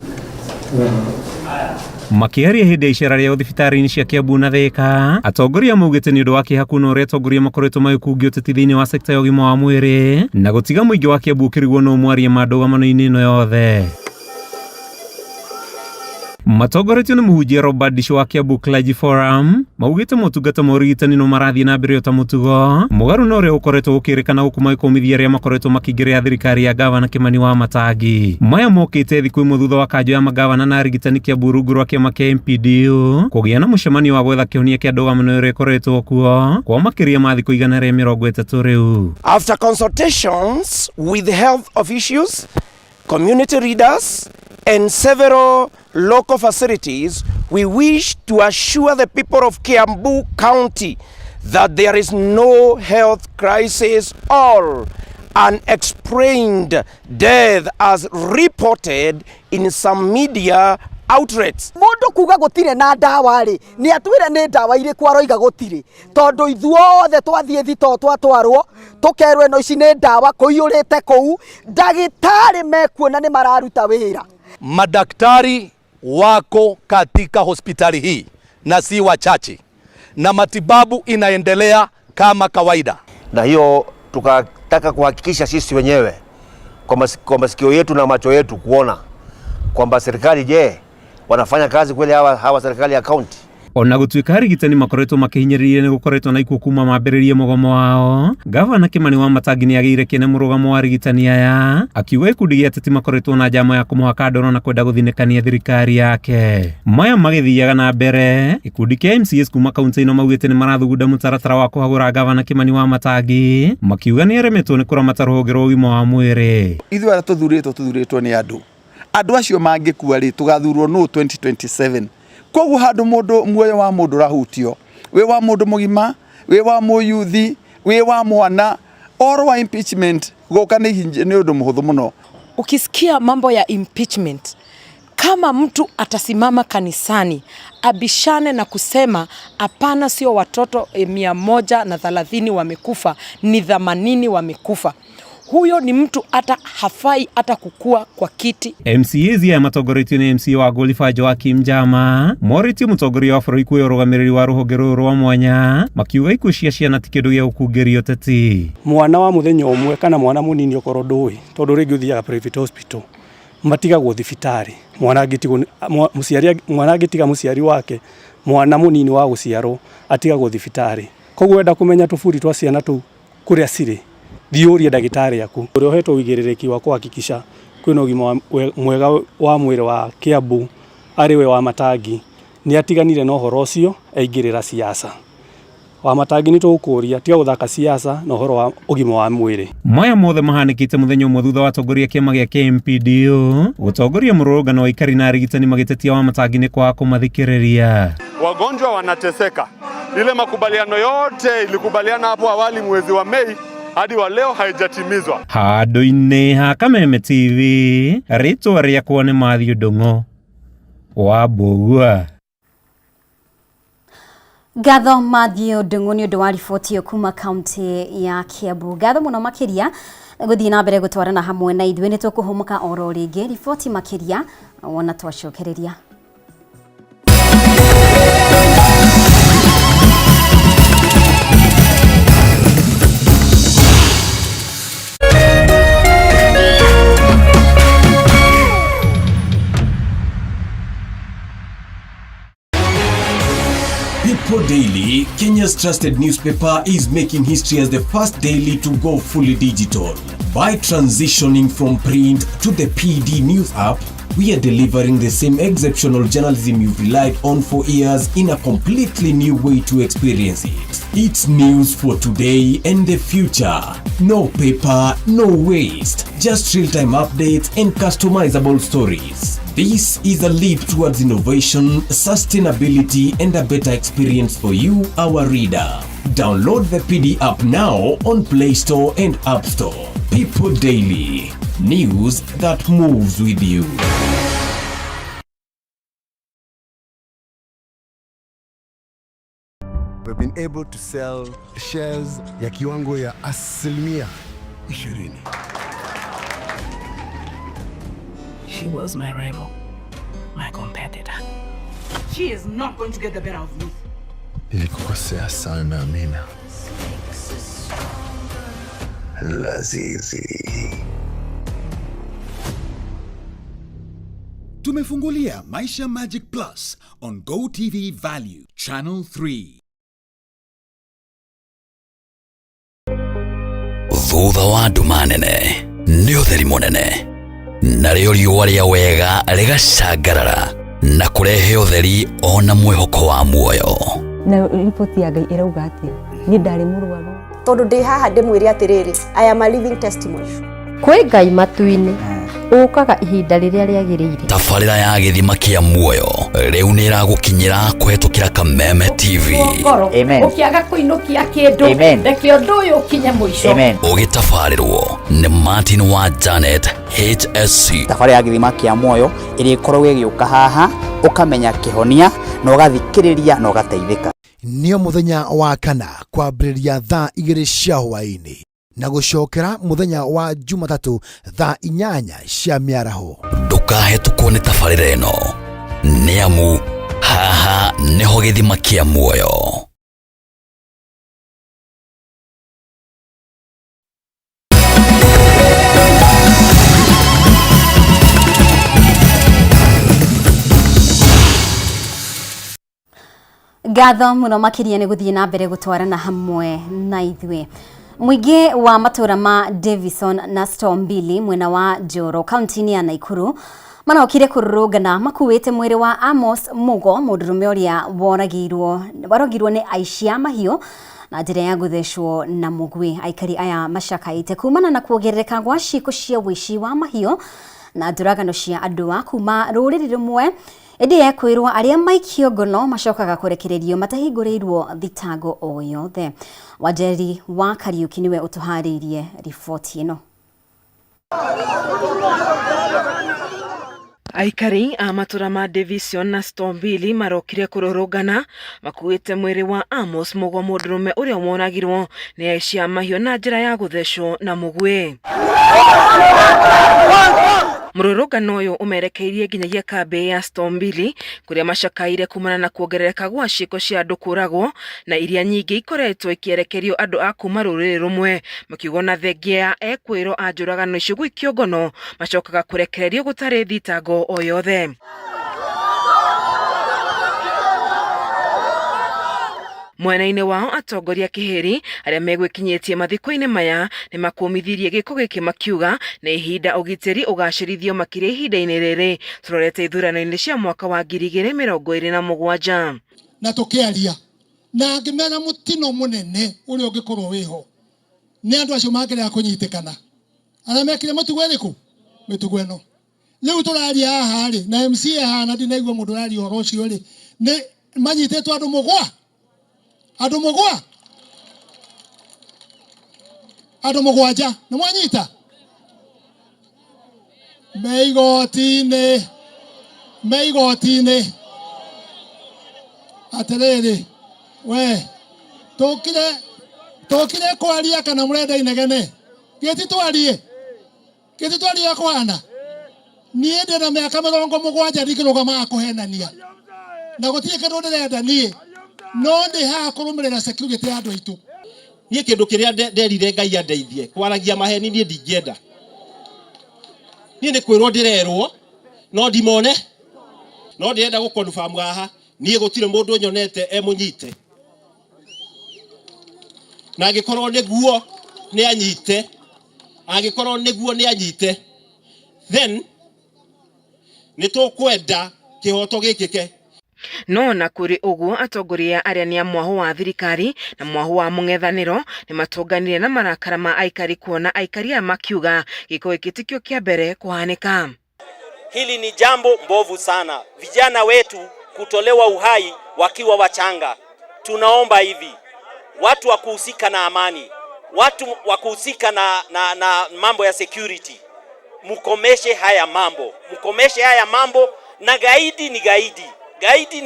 Makĩaria hĩndĩ ya icera rĩao thibitarĩ-inĩ cia Kiambu na Thika, atongoria maugĩte nĩ ũndũ wa kĩhaku na ũrĩa atongoria makoretwo magĩkũngia ũteti thĩinĩ wa sekta ya ũgima wa mwĩrĩ na gũtiga mũingĩ wa Kiambu ũkĩrigwo no mwarie mandũgamano-inĩ ĩno yothe. Matogoretio nĩ mũhunjia Robert Disho wa Kiambu Clergy Forum maugĩte motungata ma ũrigitani no marathie na mbere ta mũtugo mũgarũ na ũrĩa ũkoretwo ũkĩrĩkana gũkuma ikomithia arĩa makoretwo makĩingĩrĩra thirikari ya gavana Kimani wa Matangi. Maya mokĩte thikũ imwe thutha wa kanjũ ya magavana na arigitani Kiambu rungu rwa kĩama kĩa MPDO kũgĩa na mũcemanio wa gwetha kĩhonia kĩa ndũgamano ũrĩa ũkoretwo kuo kwa makĩria ma thikũ 130 rĩu. After consultations with health officials, community leaders and several local facilities, we wish to assure the people of Kiambu County that there is no health crisis or unexplained death as reported in some media outlets. Mundu kuga gutire na dawa ri ni atwire ni dawa iri kwaroiga gutire tondu ithuothe twathie thito twatwarwo tukerwe no ici ni dawa kuiyurite kou ndagitari mekuona ni mararuta wira. Madaktari wako katika hospitali hii na si wachache na matibabu inaendelea kama kawaida, na hiyo tukataka kuhakikisha sisi wenyewe kwa masikio yetu na macho yetu kuona kwamba serikali wanafanya kazi kweli hawa serikali ya county. Ona gũtuĩka arigitani makoretwo makĩhinyĩrĩirie nĩ gũkoretwo na ikuũ kuma mambĩrĩrie mũgomo wao, gavana Kimani wa Matangi nĩ agĩire kĩene mũrũgamo wa arigitani aya akiuga ikundi gĩa ateti makoretwo na njama ya kũmũhaka ndoro na kwenda gũthinĩkania thirikari yake. Maya magĩthiaga na mbere, ikundi kĩa MCAs kuma kaunti ĩno maugĩte nĩ marathugunda mũtaratara wa kũhagũra gavana Kimani wa Matangi makiuga nĩ aremetwo nĩ kũramata rũhonge rwa ũgima wa mwĩrĩ. Ithuĩ arĩa tũthurĩtwo nĩ andũ acio mangĩkua rĩ tugathurwo no 2027. Koguo handu mundu muoyo wa mundu rahutio, we wa mundu mugima, we wa muyuthi, we wa mwana, oro wa impeachment goka ni undu muhuthu muno. Ukisikia mambo ya impeachment, kama mtu atasimama kanisani abishane na kusema hapana, sio watoto 130 wamekufa, ni 80 wamekufa, huyo ni mtu hata hafai hata kukua kwa kiti. MCAs ya matogoretio ni MC wa Golifa Joakim Jama moritio mutongoria wa bũrũri kwĩ ũrũgamĩrĩri wa rũhonge rwa mwanya makiuga ikuũ cia ciana ti kĩndũ gĩa gũkungĩrio teti. Mwana wa muthenya ũmwe kana mwana mũnini ũkorwo ndũĩ tondũ rĩngĩ ũthiaga private hospital matigagwo thibitarĩ, mwana angĩtiga mũciari wake, mwana mũnini wa gũciarwo atigagwo thibitarĩ. Koguo wenda kũmenya tũburi twa ciana tũu kũrĩa cirĩ, thiũria ndagĩtarĩ yaku ũrĩa ũhetwo wĩigĩrĩrĩki wa kuhakikisha kwĩna ũgima mwega wa mwĩrĩ wa Kiambu arĩ we wa Matangi nĩ atiganire na ũhoro ũcio aingĩrĩra siasa. Wa Matangi nĩ tũkũria tiga gũthaka siasa na ũhoro wa ũgima wa mwĩrĩ. Maya mothe mahanĩkĩte mũthenya ũmwe thutha wa atongoria kĩama gĩa KMPDO gũtongoria mũrũrũngano wa ikari na arigitani magĩtetia wa Matangi nĩ kwaga kũmathikĩrĩria. Wagonjwa wanateseka. Ile makubaliano yote ilikubaliana hapo awali mwezi wa Mei hadi wa leo haijatimizwa. Handũ-inĩ ha Kameme TV, rĩtwa rĩakwa nĩ Mathiũ Ndũng'ũ wa Mbũgua. Gatho Mathiũ Ndũng'ũ nĩ ũndũ wa riboti ĩyo kuma kaunti ya Kiambu. Gatho mũno makĩria gũthiĩ na mbere gũtwarana hamwe na ithuĩ nĩ tũkũhũmũka oro rĩngĩ riboti makĩria wona twacokereria. People Daily, Kenya's trusted newspaper, is making history as the first daily to go fully digital. By transitioning from print to the PD News app, we are delivering the same exceptional journalism you've relied on for years in a completely new way to experience it. It's news for today and the future. No paper, no waste. Just real-time updates and customizable stories. This is a leap towards innovation, sustainability, and a better experience for you, our reader. Download the PD app now on Play Store and App Store. People Daily. News that moves with you. We've been able to sell shares ya kiwango ya 20%. She was my rival, my competitor. She is not going to get the better of me. Nilikukosea sana, Amina. Lazizi. Tumefungulia Maisha Magic Plus on Go TV Value Channel 3. Thutha wa nduma nene nĩ ũtheri mũnene, narĩo riũa rĩa wega rĩgacangarara na kũrehe ũtheri ona mwĩhoko wa muoyo. Na ripoti ya Ngai ĩrauga atĩa? Niĩ ndarĩ mũrwaru. Tondũ ndĩ haha ndĩmwĩre atĩrĩrĩ, I am a living testimony. Kwĩ Ngai matu-inĩ ũkaga ihinda rĩrĩa rĩagĩrĩire. Tabarĩra ya gĩthima kĩa muoyo rĩu nĩ ĩragũkinyĩra kũhetũkĩra Kameme TV. Amen. Ũkĩaga kũinũkia kĩndũ reke ũndũ ũyũ ũkinye mũico. Ũgĩtabarĩrwo nĩ Martin wa Janet HSC. Tabarĩra ya gĩthima kĩa muoyo ĩrĩa ĩkoragwo ĩgĩũka haha ũkamenya kĩhonia na ũgathikĩrĩria na ũgateithĩka. Nĩo mũthenya wa kana kwambĩrĩria thaa 2 cia hwaĩ-inĩ na gũcokera mũthenya wa Jumatatũ thaa 8 cia mĩaraho. Ndũkahetũkwo nĩ tabarĩra ĩno nĩ amu haha nĩho gĩthima kĩa muoyo. Ngatho muno makiria nĩ gũthiĩ na mbere gũtwarana hamwe na ithuĩ. Mũingĩ wa matũra ma Davison na Stormbili mwena wa Njoro kaunti-inĩ ya Naikuru manokire kũrũrũngana makuĩte mwĩrĩ wa Amos Mugo, mũndũrũme ũrĩa warogirwo nĩ aici a mahiũ na njĩra ya gũthecwo na mũgwĩ. Aikari aya macakaĩte kumana na kuongerereka gwa ciĩko cia ũici wa mahiũ na njũragano cia andũ a kuma rũrĩrĩ rũmwe. Ĩndĩ ekwĩrwo arĩa maikio ngono macokaga kũrekererio matahingũrĩirwo thitango o yothe. Wanjeri wa Kariuki niwe ũtũharĩirie riboti ĩno. Aikari a matũra ma Davison na Stormbili marokire kũrũrũngana makuĩte mwĩrĩ wa Amos Mugo, mũndũrũme ũrĩa wonagirwo nĩ aici a mahiũ na njĩra ya gũthecwo na mũgwĩ. Mũrũrũngano ũyũ ũmerekeirie nginyagia kambĩ ya Stormbili kũrĩa macakaire kumana na kuongerereka gwa ciĩko cia andũ kũragwo na iria nyingĩ ikoretwo ikĩerekerio andũ a kuma rũrĩrĩ rũmwe, makiuga na thengia ya ekwĩrwo a njũragano icio gwĩkio ngono macokaga kũrekererio gũtarĩ thitango o yothe. Mwena-inĩ wao atongoria kĩhĩri arĩa megwĩkinyĩtie mathiko-inĩ maya nĩ makũmithirie gĩko gĩkĩ makiuga na ihinda ũgitĩri ũgacĩrithio makĩria ihinda-inĩ rĩrĩ tũrorete ithurano-inĩ cia mwaka wa 2027 na tũkĩaria na ngĩmena mũtino mũnene ũrĩa ũngĩkorwo wĩho nĩ andũ acio mangĩrega kũnyitĩkana arĩa mekire mũtugo ĩrĩkũ mĩtugo ĩno rĩu tũraria haha rĩ na MC haha na ndinaigua mũndũ ũraria ũhoro ũcio rĩ nĩ manyitĩtwo andũ mũgwa andũ mũgwanja nĩ mwanyita meigoti-inĩ atĩrĩrĩ we tũkire kwaria kana mũrenda inegene gĩtitwarie kwana niĩ ndĩ na mĩaka 70 ndikĩrũgamaga kũhenania na gũtirĩ kĩndũ ndĩrenda niĩ no ndĩ haha kũrũmĩrĩra security ya andũ aitũ. Niĩ kĩndũ kĩrĩa nderire Ngai andeithie kwaragia maheni niĩ ndingĩenda. Niĩ nĩ kwĩrwo ndĩrerwo no ndimone no ndĩrenda gũkonfirm haha niĩ gũtirĩ mũndũ nyonete mũnyite na angĩkorwo nĩguo nĩ anyite then nĩtũkwenda kĩhoto gĩkĩke. No na kũrĩ ũguo atongoria arĩa nĩ amwaho wa thirikari na mwaho wa mũng'ethanĩro nĩ matonganire na marakara ma aikari kuona aikari aya makiuga gĩko gĩkĩ tikĩo kĩa mbere kũhanĩka. Hili ni jambo mbovu sana, vijana wetu kutolewa uhai wakiwa wachanga. Tunaomba hivi, watu wa kuhusika na amani, watu wa kuhusika na mambo ya security, mkomeshe haya mambo, na gaidi ni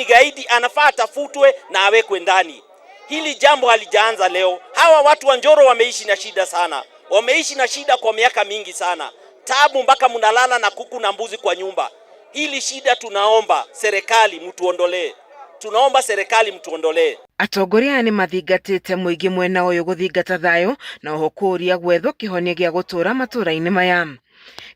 gaidi, anafaa tafutwe na awekwe ndani. Hili jambo halijaanza leo. Hawa watu wa Njoro wameishi na shida sana, wameishi na shida kwa miaka mingi sana, tabu mpaka mnalala na kuku na mbuzi kwa nyumba. Hili shida tunaomba serikali mtuondolee. Atongoria nĩ mathingatĩte mũingĩ mwena ũyũ gũthingata thayũ na oho kũria gwetho kĩhonia gĩa gũtũra matũra-inĩ maya.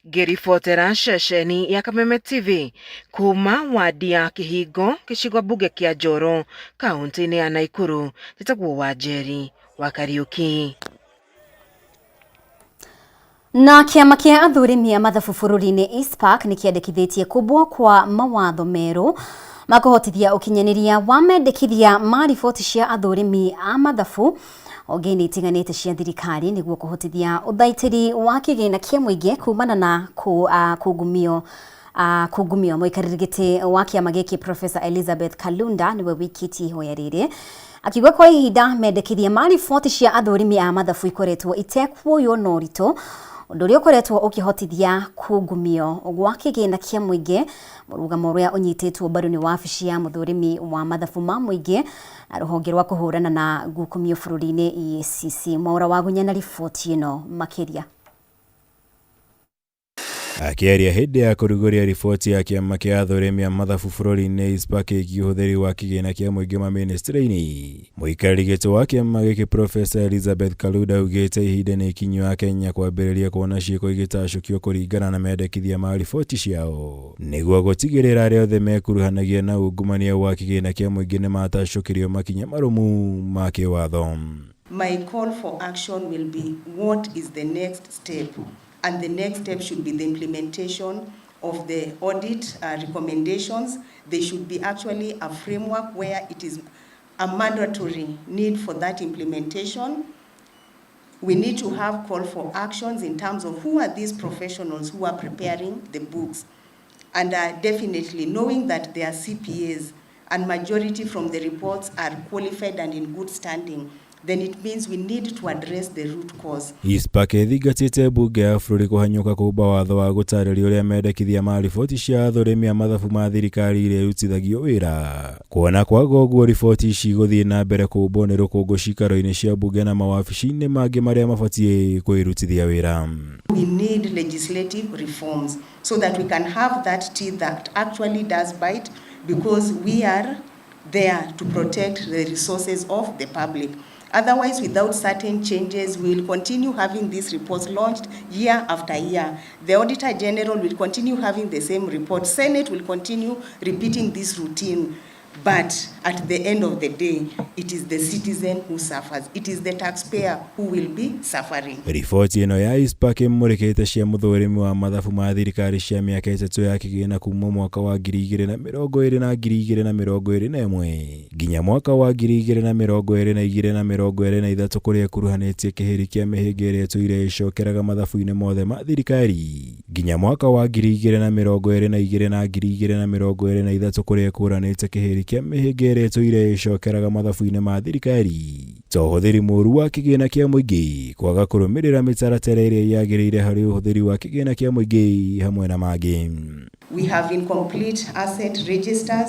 Ngĩribotera ceceni ya Kameme TV kuma wadi ya Kihingo gĩcigo mbunge kĩa Njoro kaunti-inĩ ya Naikuru. Njĩtagwo Wanjeri wa Kariuki. Na kĩama kĩa athũrimi a mathabu bũrũri-inĩ ISPAC nĩ kĩandĩkithĩtie kubwo kwa mawatho merũ ma kũhotithia ũkinyanĩria wa mendekithia ma riboti cia athũrimi a mathabu onge-inĩ itiganĩte cia thirikari nĩguo kũhotithia ũthaitĩri wa kĩgĩna kĩa mũingĩ kumana na kungumio mũikarĩri gĩtĩ wa kĩama gĩkĩ Professor Elizabeth Kalunda nĩwe wikĩtie ihoya rĩrĩ akiuga kwa ihinda mendekithia ma riboti cia athũrimi a mathabu ikoretwo itekuoywo na ũritũ ũndũ ũrĩa ũkoretwo ũkĩhotithia kungumio gwa kĩgĩna kĩa mũingĩ mũrũgamo ũrĩa ũnyitĩtwo mbaru nĩ wabici ya mũthũrimi wa mathabu ma mũingĩ na rũhonge rwa kũhũrana na ngukumio bũrũri-inĩ EACC. Mwaura Wagunya na riboti ĩno makĩria. Akĩaria hĩndĩ ya kũrugũria riboti ya kĩama kĩa athũrimi a mathabu bũrũri-inĩ ISPAC ĩgiĩ ũhũthĩri wa kĩgĩna kĩa mũingĩ mamĩnĩstĩrĩ-inĩ, mũikarĩri gĩtĩ wa kĩama gĩkĩ Professor Elizabeth Kalunda augĩte ihinda nĩ ikinyu ya Kenya kwambĩrĩria kuona ciĩko igĩtacũkio kũringana na mendekithia ma riboti ciao nĩguo gũtigĩrĩra arĩa othe mekuruhanagia na ungumania wa kĩgĩna kĩa mũingĩ nĩ matacũkĩrio makinya marũmu ma kĩwatho. My call for action will be what is the next step. And the next step should be the implementation of the audit recommendations. There should be actually a framework where it is a mandatory need for that implementation. We need to have call for actions in terms of who are these professionals who are preparing the books. And definitely knowing that they are CPAs and majority from the reports are qualified and in good standing, then it means we need to address the root cause. ISPAC ĩthingatĩte mbunge ya bũrũri kũhanyũka kũmba watho wa gũtarĩria ũrĩa mendekithia ma riboti cia athũrimi a mathabu ma thirikari irĩrutithagio wĩra. Kuona kwaga ũguo riboti ici gũthiĩ na mbere kũmbwo nĩ rũkũngũ cikaro-inĩ cia mbunge na mawabici-inĩ mangĩ marĩa mabatiĩ kwĩrutithia wĩra. We need legislative reforms so that we can have that teeth that actually does bite, because we are there to protect the resources of the public. Otherwise, without certain changes, we will continue having these reports launched year after year. The Auditor General will continue having the same report. Senate will continue repeating this routine. But at the end of the day, it is the citizen who suffers. It is the taxpayer who will be suffering. Riboti ĩno ya ISPAC ĩmũrĩkĩte cia mũthũrimi wa mathabu ma thirikari cia mĩaka ĩtatũ ya kĩgĩna kuma mwaka wa 2020 na 2021 nginya mwaka wa 2022 na 2023 kũrĩa kuruhanĩtie kĩhĩri kĩa mĩhĩnga ĩrĩa tũire ĩcokeraga mathabu-inĩ mothe ma thirikari nginya mwaka wa 2022 na 2023 kũrĩa kuranĩte kĩhĩri kĩa mĩhĩnga ĩrĩa tũire ĩcokeraga mathabu-inĩ ma thirikari ta ũhũthĩri mũũru wa kĩgĩna kĩa mũingĩ, kwaga kũrũmĩrĩra mĩtaratara ĩrĩa yagĩrĩire harĩ ũhũthĩri wa kĩgĩna kĩa mũingĩ hamwe na mangĩ. We have incomplete asset registers,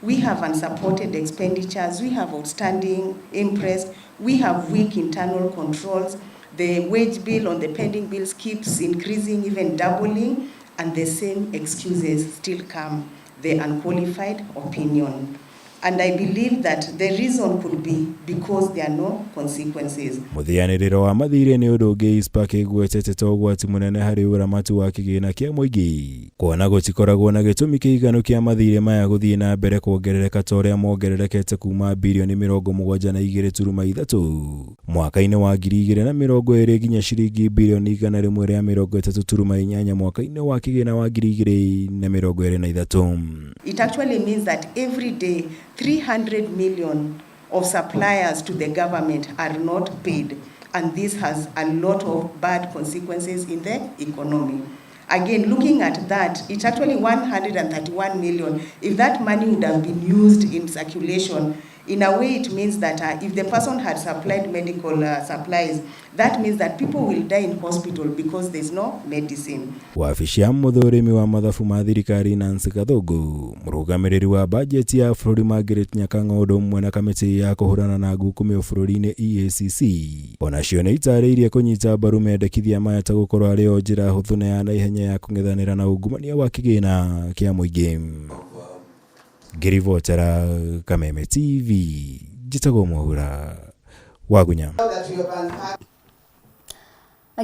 we have unsupported expenditures, we have outstanding interest, we have weak internal controls, the wage bill on the pending bills keeps increasing, even doubling, and the same excuses still come, the unqualified opinion. And I believe that the reason could be because there are no consequences. Mũthianĩrĩro wa mathirĩ nĩ ũndũ ũngĩ ISPAC ĩgwetete ta ũgwati mũnene harĩ ũramati wa kĩgĩna kĩa mũingĩ. Kuona gũtikoragwo na gĩtũmi kĩiganu kĩa mathirĩ maya gũthiĩ na mbere kuongerereka ta ũrĩa mongererekete kuma birioni 72.3 mwaka-inĩ wa 2020 nginya ciringi birioni 133.8 mwaka-inĩ wa kĩgĩna wa 2023. It actually means that every day 300 million of suppliers to the government are not paid, and this has a lot of bad consequences in the economy. Again, looking at that, it's actually 131 million. If that money would have been used in circulation, in a way it means that if the person had supplied medical supplies, that means that people will die in hospital because there's no medicine. Wabici ya mũthũrimi wa mathabu ma thirikari Nancy Gathũngũ, mũrũgamĩrĩri wa bajeti ya bũrũri Margaret Nyakang'o ũndũ ũmwe na kamĩtĩ ya kũhũrana na ngukumio bũrũri-inĩ EACC, onacio nĩ itarĩirie kũnyita mbaru mendekithia maya ta gũkorwo arĩ o njĩra hũthũ na ya naihenya ya kũng'ethanĩra na ungumania wa kĩgĩna kĩa mũingĩ. Ngĩribotera Kameme TV, njĩtagwo Mwaura Wagunya.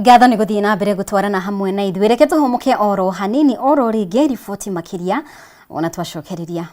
Gatho nĩ gũthiĩ na mbere gũtwarana hamwe na ithuĩ. Reke tũhũmũke oro hanini oro rĩngĩ riboti makĩria ona twacokereria.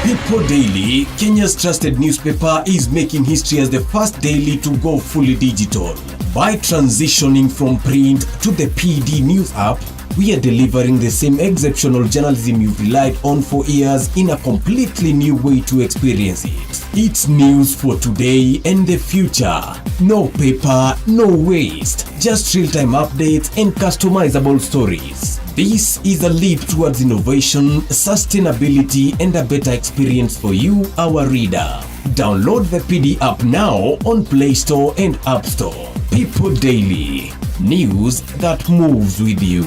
People Daily, Kenya's trusted newspaper, is making history as the first daily to go fully digital. By transitioning from print to the PD News app, we are delivering the same exceptional journalism you've relied on for years in a completely new way to experience it. It's news for today and the future. No paper, no waste. Just real-time updates and customizable stories. This is a leap towards innovation, sustainability, and a better experience for you, our reader. Download the PD app now on Play Store and App Store. People Daily. News that moves with you.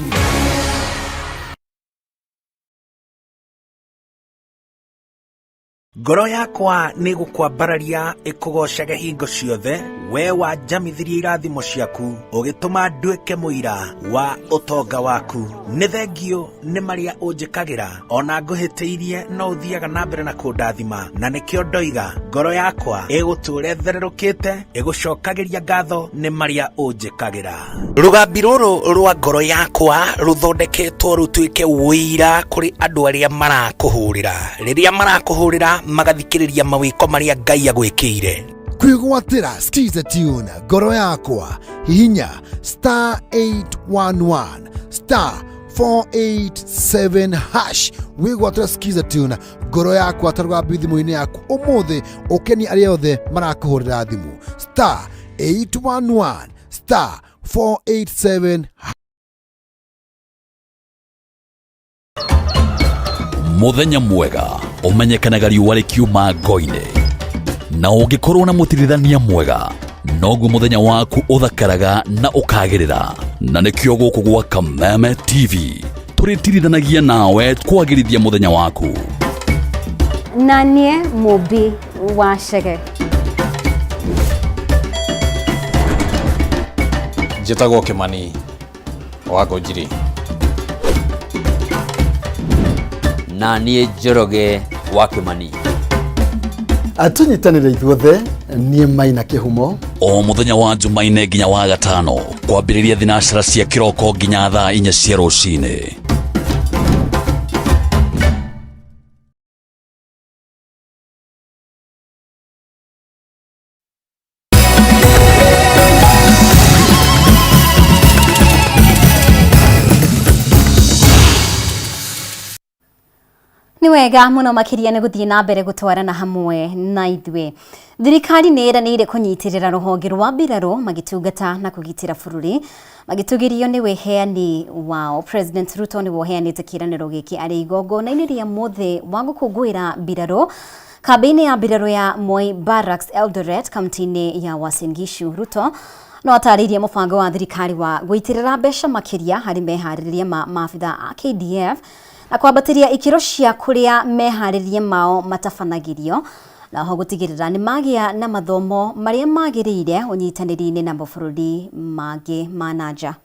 Ngoro yakwa nĩ gũkwambararia ĩkũgocage hingo ciothe we wanjamithirie irathimo ciaku ũgĩtũma nduĩke mũira wa ũtonga waku. Nĩ thengio nĩ marĩa ũnjĩkagĩra ona ngũhĩtĩirie no ũthiaga na mbere na kũndathima, na nĩkĩo ndoiga ngoro yakwa ĩgũtũũre thererũkĩte ĩgũcokagĩria ngatho nĩ marĩa ũnjĩkagĩra. Rũgambi rũrũ rwa ngoro yakwa rũthondeketwo rũtuĩke wĩira kũrĩ andũ arĩa marakũhũrĩra rĩrĩa marakũhũrĩra magathikĩrĩria mawĩko marĩa Ngai agwĩkĩire. Kwĩgwatĩra skiza tune ngoro yakwa hihinya *811 *487 hash wĩgwatĩra skiza tune ngoro yakwa tarũgambi thimũ-inĩ yaku ũmũthĩ ũkeni arĩa othe marakũhũrĩra thimũ *811 *487. Muthenya mwega umenyekanaga riũa rĩkiuma ngo-inĩ, na ũngĩkorwo na mũtirithania mwega noguo muthenya waku ũthakaraga na ũkagĩrĩra. Na nĩkĩo gũkũ gwa Kameme TV tũrĩtirithanagia nawe kwagĩrithia muthenya waku. Na niĩ mũmbi wa Chege. Njĩtagwo Kĩmani wa Ngũnjiri. Na niĩ Njoroge wa Kĩmani. Atunyitanĩre ithuothe niĩ Maina Kĩhumo. O muthenya wa Jumaine nginya wa Gatano kwambĩrĩria thinacara cia kĩroko nginya thaa 4 cia rũcinĩ. Nĩ wega mũno makĩria nĩ gũthiĩ na mbere gũtwarana hamwe na ithuĩ. Thirikari nĩ ĩranĩire kũnyitĩrĩra rũhonge rwa mbirarũ magĩtungata na kũgitĩra bũrũri magĩtũgĩrio nĩ wĩheani wao. President Ruto nĩ woheanĩte kĩĩranĩro gĩkĩ arĩ igongona-inĩ rĩa mũthĩ wa gũkũngũĩra mbirarũ kambĩ-inĩ ya mbirarũ ya Moi Barracks Eldoret kaunti-inĩ ya Uasin Gishu. Ruto no atarĩirie mũbango wa thirikari wa gũitĩrĩra mbeca makĩria harĩ meharĩrĩria ma maabitha a KDF na kwambatĩria ikĩro cia kũrĩa meharĩrĩria mao matabanagĩrio na ho gũtigĩrĩra nĩ magĩa na mathomo marĩa magĩrĩire ũnyitanĩri-inĩ na mabũrũri mangĩ ma nanja.